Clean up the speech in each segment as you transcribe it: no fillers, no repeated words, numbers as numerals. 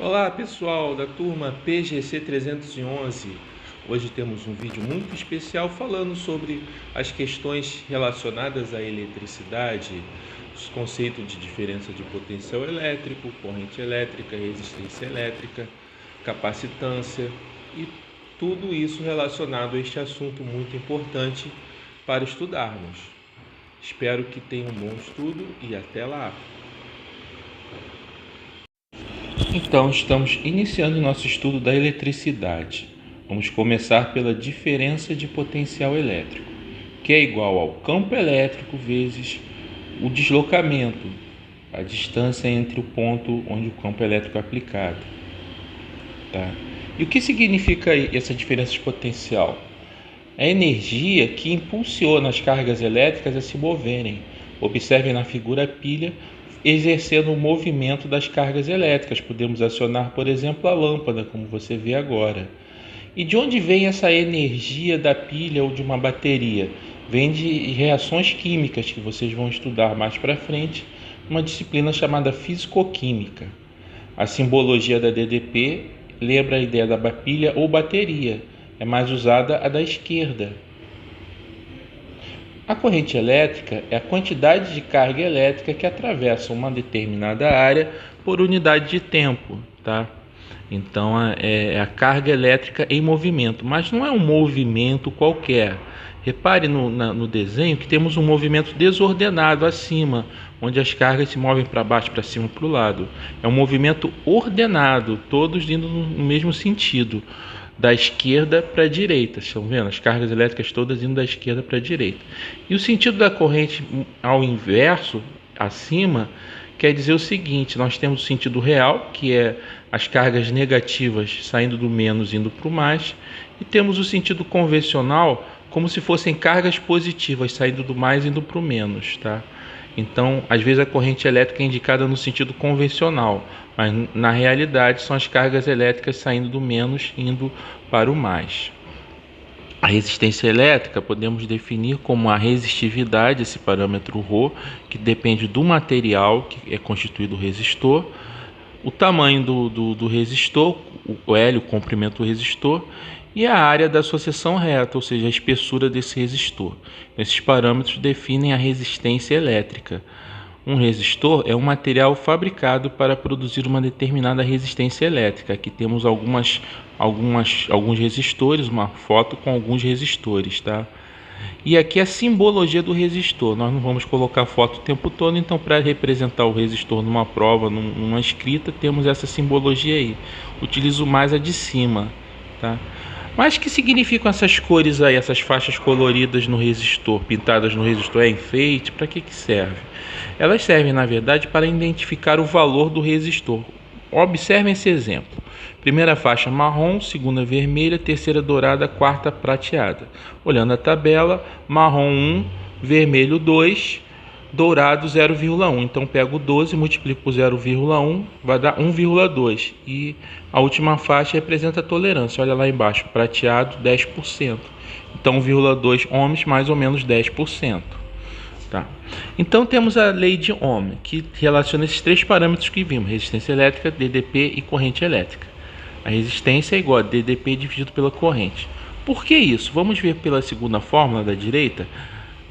Olá pessoal da turma PGC 311. Hoje temos um vídeo muito especial falando sobre as questões relacionadas à eletricidade, os conceitos de diferença de potencial elétrico, corrente elétrica, resistência elétrica, capacitância e tudo isso relacionado a este assunto muito importante para estudarmos. Espero que tenham um bom estudo e até lá! Então, estamos iniciando nosso estudo da eletricidade. Vamos começar pela diferença de potencial elétrico, que é igual ao campo elétrico vezes o deslocamento, a distância entre o ponto onde o campo elétrico é aplicado. Tá? E o que significa essa diferença de potencial? É a energia que impulsiona as cargas elétricas a se moverem. Observem na figura a pilha exercendo o movimento das cargas elétricas. Podemos acionar, por exemplo, a lâmpada, como você vê agora. E de onde vem essa energia da pilha ou de uma bateria? Vem de reações químicas que vocês vão estudar mais para frente, numa disciplina chamada fisicoquímica. A simbologia da DDP lembra a ideia da pilha ou bateria. É mais usada a da esquerda. A corrente elétrica é a quantidade de carga elétrica que atravessa uma determinada área por unidade de tempo, tá? Então é a carga elétrica em movimento, mas não é um movimento qualquer. Repare no desenho que temos um movimento desordenado acima, onde as cargas se movem para baixo, para cima, para o lado. É um movimento ordenado, todos indo no mesmo sentido, da esquerda para a direita. Estão vendo? As cargas elétricas todas indo da esquerda para a direita. E o sentido da corrente ao inverso, acima, quer dizer o seguinte: nós temos o sentido real, que é as cargas negativas saindo do menos indo para o mais, e temos o sentido convencional, como se fossem cargas positivas saindo do mais indo para o menos, tá? Então, às vezes a corrente elétrica é indicada no sentido convencional, mas na realidade são as cargas elétricas saindo do menos indo para o mais. A resistência elétrica podemos definir como a resistividade, esse parâmetro ρ, que depende do material que é constituído o resistor, o tamanho do resistor, o L, o comprimento do resistor, e a área da sua seção reta, ou seja, a espessura desse resistor. Esses parâmetros definem a resistência elétrica. Um resistor é um material fabricado para produzir uma determinada resistência elétrica. Aqui temos alguns resistores, uma foto com alguns resistores, tá? E aqui a simbologia do resistor. Nós não vamos colocar foto o tempo todo, então para representar o resistor numa prova, numa escrita, temos essa simbologia aí. Utilizo mais a de cima, tá? Mas o que significam essas cores aí, essas faixas coloridas no resistor, pintadas no resistor? É enfeite? Para que serve? Elas servem, na verdade, para identificar o valor do resistor. Observem esse exemplo. Primeira faixa marrom, segunda vermelha, terceira dourada, quarta prateada. Olhando a tabela, marrom 1, vermelho 2, dourado 0,1. Então pego 12, multiplico por 0,1, vai dar 1,2. E a última faixa representa a tolerância. Olha lá embaixo, prateado 10%. Então 1,2 ohms, mais ou menos 10%. Tá? Então temos a lei de Ohm, que relaciona esses três parâmetros que vimos: resistência elétrica, DDP e corrente elétrica. A resistência é igual a DDP dividido pela corrente. Por que isso? Vamos ver pela segunda fórmula da direita.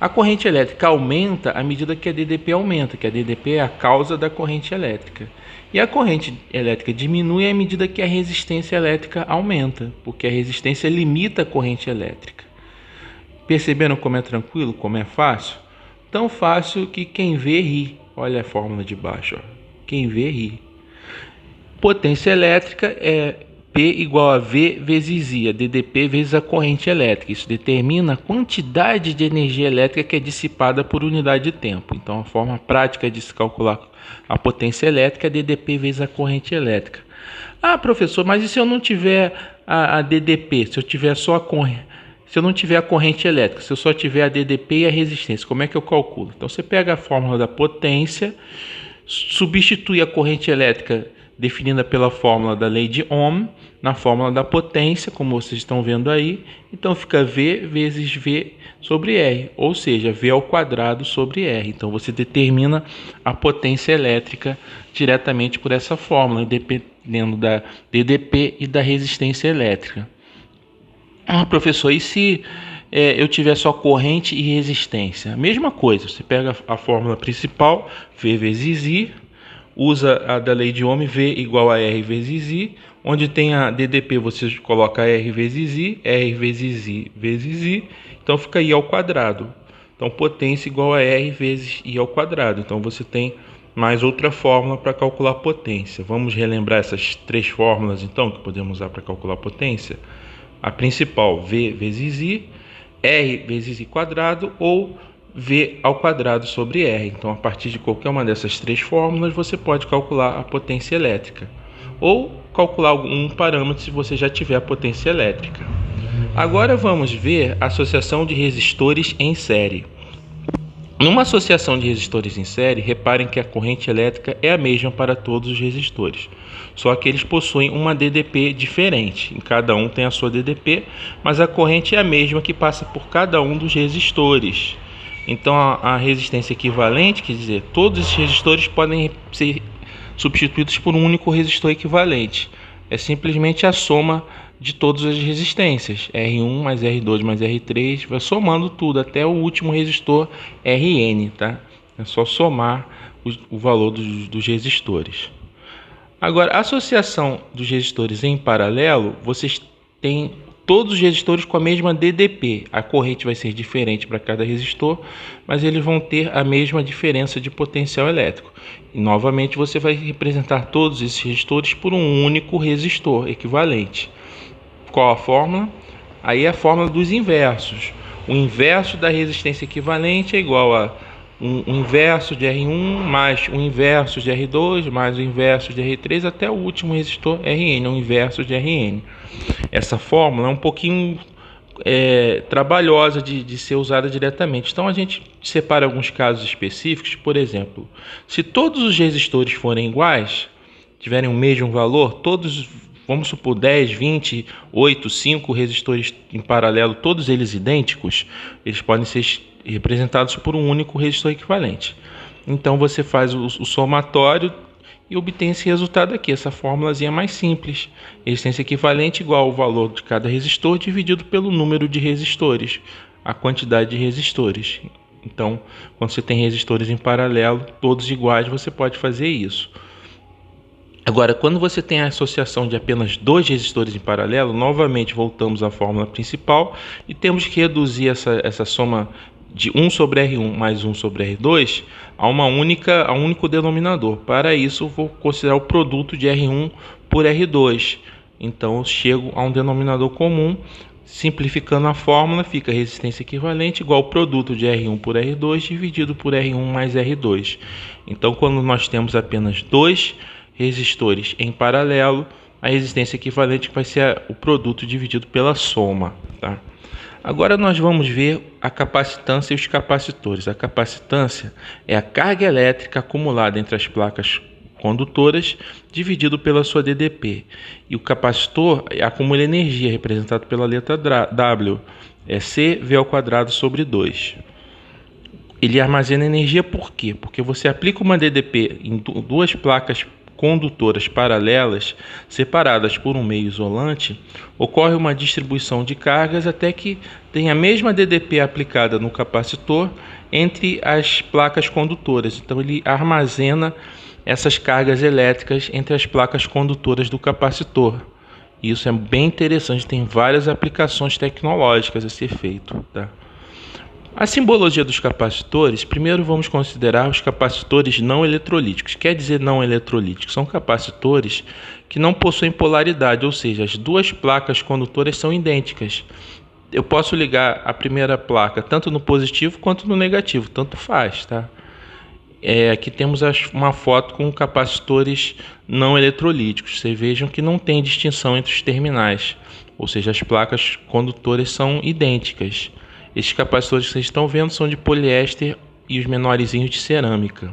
A corrente elétrica aumenta à medida que a DDP aumenta, que a DDP é a causa da corrente elétrica. E a corrente elétrica diminui à medida que a resistência elétrica aumenta, porque a resistência limita a corrente elétrica. Perceberam como é tranquilo, como é fácil? Tão fácil que quem vê ri. Olha a fórmula de baixo. Ó. Quem vê ri. Potência elétrica é P igual a V vezes I, a DDP vezes a corrente elétrica. Isso determina a quantidade de energia elétrica que é dissipada por unidade de tempo. Então, a forma prática de se calcular a potência elétrica é DDP vezes a corrente elétrica. Ah, professor, mas e se eu não tiver a DDP? Se eu tiver só a corrente? Se eu não tiver a corrente elétrica, se eu só tiver a DDP e a resistência, como é que eu calculo? Então, você pega a fórmula da potência, substitui a corrente elétrica definida pela fórmula da lei de Ohm na fórmula da potência, como vocês estão vendo aí. Então fica V vezes V sobre R, ou seja, V ao quadrado sobre R. Então você determina a potência elétrica diretamente por essa fórmula, dependendo da DDP e da resistência elétrica. Professor, e se eu tiver só corrente e resistência? Mesma coisa, você pega a fórmula principal, V vezes I, usa a da lei de Ohm, V igual a R vezes I, onde tem a DDP você coloca R vezes I, R vezes I vezes I, então fica I ao quadrado. Então potência igual a R vezes I ao quadrado. Então você tem mais outra fórmula para calcular potência. Vamos relembrar essas três fórmulas então que podemos usar para calcular potência? A principal, V vezes I, R vezes I quadrado ou V ao quadrado sobre R. Então, a partir de qualquer uma dessas três fórmulas, você pode calcular a potência elétrica. Ou calcular algum parâmetro se você já tiver a potência elétrica. Agora vamos ver a associação de resistores em série. Numa associação de resistores em série, reparem que a corrente elétrica é a mesma para todos os resistores, só que eles possuem uma DDP diferente. Em cada um tem a sua DDP, mas a corrente é a mesma que passa por cada um dos resistores. Então a resistência equivalente, quer dizer, todos esses resistores podem ser substituídos por um único resistor equivalente. É simplesmente a soma de todas as resistências, R1 mais R2 mais R3, vai somando tudo até o último resistor Rn, tá? É só somar o valor dos resistores. Agora, a associação dos resistores em paralelo, vocês têm todos os resistores com a mesma DDP. A corrente vai ser diferente para cada resistor, mas eles vão ter a mesma diferença de potencial elétrico. E novamente você vai representar todos esses resistores por um único resistor equivalente. Qual a fórmula? Aí é a fórmula dos inversos. O inverso da resistência equivalente é igual a o inverso de R1 mais o inverso de R2 mais o inverso de R3 até o último resistor Rn, o inverso de Rn. Essa fórmula é um pouquinho trabalhosa de ser usada diretamente. Então a gente separa alguns casos específicos. Por exemplo, se todos os resistores forem iguais, tiverem o mesmo valor, todos, vamos supor 10, 20, 8, 5 resistores em paralelo, todos eles idênticos, eles podem ser representados por um único resistor equivalente. Então você faz o somatório e obtém esse resultado aqui. Essa fórmulazinha mais simples. Resistência equivalente igual ao valor de cada resistor dividido pelo número de resistores, a quantidade de resistores. Então, quando você tem resistores em paralelo, todos iguais, você pode fazer isso. Agora, quando você tem a associação de apenas dois resistores em paralelo, novamente voltamos à fórmula principal e temos que reduzir essa soma de 1 sobre R1 mais 1 sobre R2 a um único denominador. Para isso, eu vou considerar o produto de R1 por R2. Então, eu chego a um denominador comum. Simplificando a fórmula, fica resistência equivalente igual ao produto de R1 por R2 dividido por R1 mais R2. Então, quando nós temos apenas dois resistores em paralelo, a resistência equivalente vai ser o produto dividido pela soma, tá? Agora nós vamos ver a capacitância e os capacitores. A capacitância é a carga elétrica acumulada entre as placas condutoras dividido pela sua DDP. E o capacitor acumula energia, representado pela letra W. É CV ao quadrado sobre 2. Ele armazena energia por quê? Porque você aplica uma DDP em duas placas condutoras paralelas, separadas por um meio isolante, ocorre uma distribuição de cargas até que tenha a mesma DDP aplicada no capacitor entre as placas condutoras. Então ele armazena essas cargas elétricas entre as placas condutoras do capacitor. Isso é bem interessante, tem várias aplicações tecnológicas a ser feito, tá? A simbologia dos capacitores, primeiro vamos considerar os capacitores não eletrolíticos. Quer dizer não eletrolíticos? São capacitores que não possuem polaridade, ou seja, as duas placas condutoras são idênticas. Eu posso ligar a primeira placa tanto no positivo quanto no negativo, tanto faz, tá? Aqui temos uma foto com capacitores não eletrolíticos. Vocês vejam que não tem distinção entre os terminais, ou seja, as placas condutoras são idênticas. Estes capacitores que vocês estão vendo são de poliéster e os menorzinhos de cerâmica.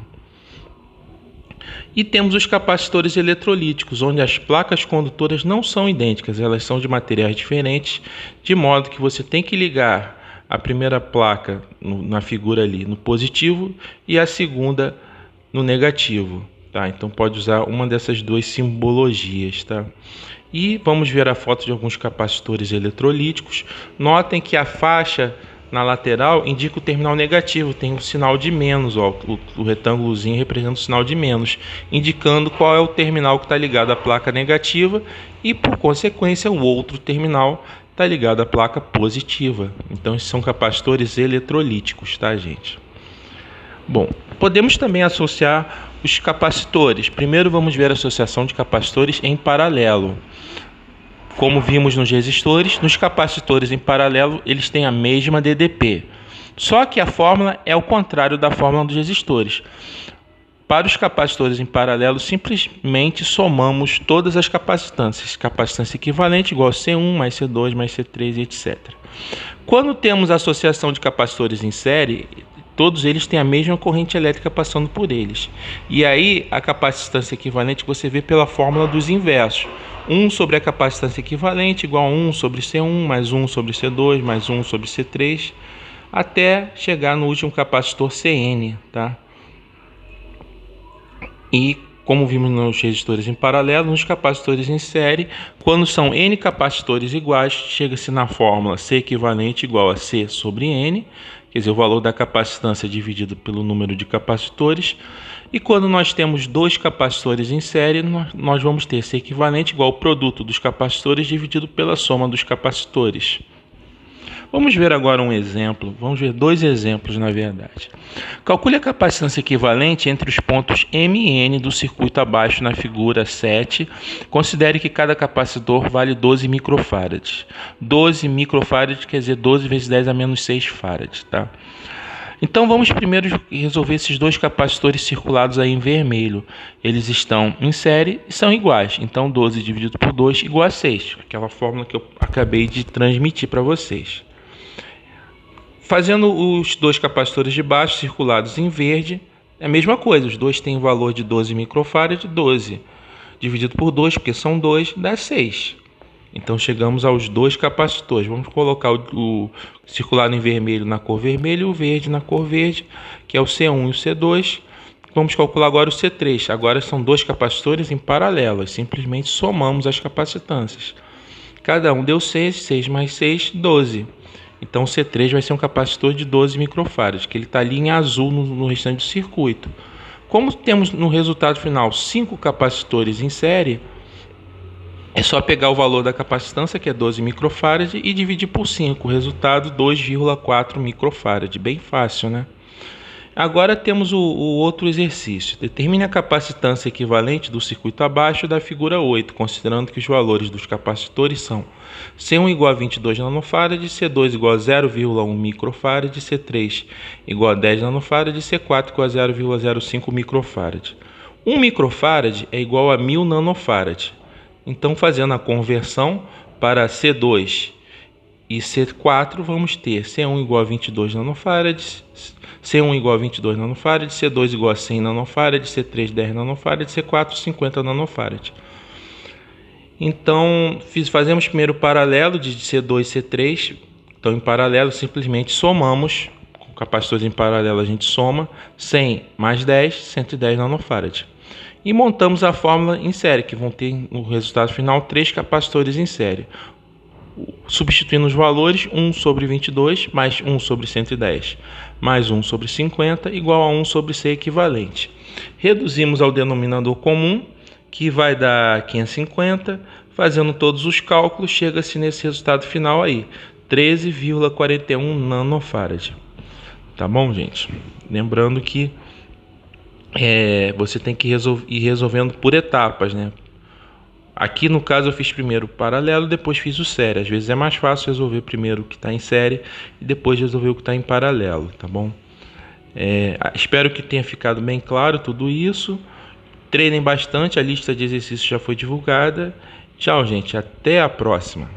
E temos os capacitores eletrolíticos, onde as placas condutoras não são idênticas, elas são de materiais diferentes, de modo que você tem que ligar a primeira placa na figura ali no positivo e a segunda no negativo. tá? Então pode usar uma dessas duas simbologias, tá? E vamos ver a foto de alguns capacitores eletrolíticos. Notem que a faixa na lateral indica o terminal negativo, tem um sinal de menos, ó, o retângulozinho representa o sinal de menos, indicando qual é o terminal que está ligado à placa negativa e, por consequência, o outro terminal está ligado à placa positiva. Então, esses são capacitores eletrolíticos, tá, gente? Bom, podemos também associar os capacitores. Primeiro, vamos ver a associação de capacitores em paralelo. Como vimos nos resistores, nos capacitores em paralelo, eles têm a mesma DDP. Só que a fórmula é o contrário da fórmula dos resistores. Para os capacitores em paralelo, simplesmente somamos todas as capacitâncias. Capacitância equivalente igual a C1 mais C2 mais C3 e etc. Quando temos a associação de capacitores em série, todos eles têm a mesma corrente elétrica passando por eles. E aí, a capacitância equivalente você vê pela fórmula dos inversos. 1 sobre a capacitância equivalente igual a 1 sobre C1, mais 1 sobre C2, mais 1 sobre C3, até chegar no último capacitor CN, tá? E, como vimos nos resistores em paralelo, nos capacitores em série, quando são N capacitores iguais, chega-se na fórmula C equivalente igual a C sobre N, quer dizer, o valor da capacitância dividido pelo número de capacitores. E quando nós temos dois capacitores em série, nós vamos ter C equivalente igual ao produto dos capacitores dividido pela soma dos capacitores. Vamos ver agora um exemplo, vamos ver dois exemplos na verdade. Calcule a capacitância equivalente entre os pontos M e N do circuito abaixo na figura 7. Considere que cada capacitor vale 12 microfarads. 12 microfarads quer dizer 12 vezes 10 a menos 6 farads, tá? Então vamos primeiro resolver esses dois capacitores circulados aí em vermelho. Eles estão em série e são iguais. Então 12 dividido por 2 igual a 6. Aquela fórmula que eu acabei de transmitir para vocês. Fazendo os dois capacitores de baixo circulados em verde, é a mesma coisa. Os dois têm o valor de 12 microfarad. 12 dividido por 2, porque são 2, dá 6. Então chegamos aos dois capacitores. Vamos colocar o circulado em vermelho na cor vermelha e o verde na cor verde, que é o C1 e o C2. Vamos calcular agora o C3. Agora são dois capacitores em paralelo. Simplesmente somamos as capacitâncias. Cada um deu 6, 6 mais 6, 12. Então o C3 vai ser um capacitor de 12 microfarads, que ele está ali em azul no restante do circuito. Como temos no resultado final 5 capacitores em série, é só pegar o valor da capacitância, que é 12 microfarad, e dividir por 5. O resultado, 2,4 microfarad. Bem fácil, né? Agora temos o outro exercício. Determine a capacitância equivalente do circuito abaixo da figura 8, considerando que os valores dos capacitores são C1 igual a 22 nanofarad, C2 igual a 0,1 microfarad, C3 igual a 10 nanofarad e C4 igual a 0,05 microfarad. 1 microfarad é igual a 1000 nanofarad. Então, fazendo a conversão para C2 e C4, vamos ter C1 igual a 22 nanofarads, C1 igual a 22 nanofarads, C2 igual a 100 nanofarads, C3 10 nanofarads, C4 50 nanofarads. Então, fazemos primeiro o paralelo de C2 e C3. Então, em paralelo, simplesmente somamos, com capacitores em paralelo a gente soma, 100 mais 10, 110 nanofarads. E montamos a fórmula em série, que vão ter no resultado final 3 capacitores em série. Substituindo os valores, 1 sobre 22 mais 1 sobre 110 mais 1 sobre 50 igual a 1 sobre C equivalente. Reduzimos ao denominador comum, que vai dar 550. Fazendo todos os cálculos, chega-se nesse resultado final aí, 13,41 nanofarad. Tá bom, gente? Lembrando que você tem que ir resolvendo por etapas, né? Aqui no caso eu fiz primeiro o paralelo, depois fiz o série. Às vezes é mais fácil resolver primeiro o que está em série e depois resolver o que está em paralelo, tá bom? Espero que tenha ficado bem claro tudo isso. Treinem bastante, a lista de exercícios já foi divulgada. Tchau, gente, até a próxima.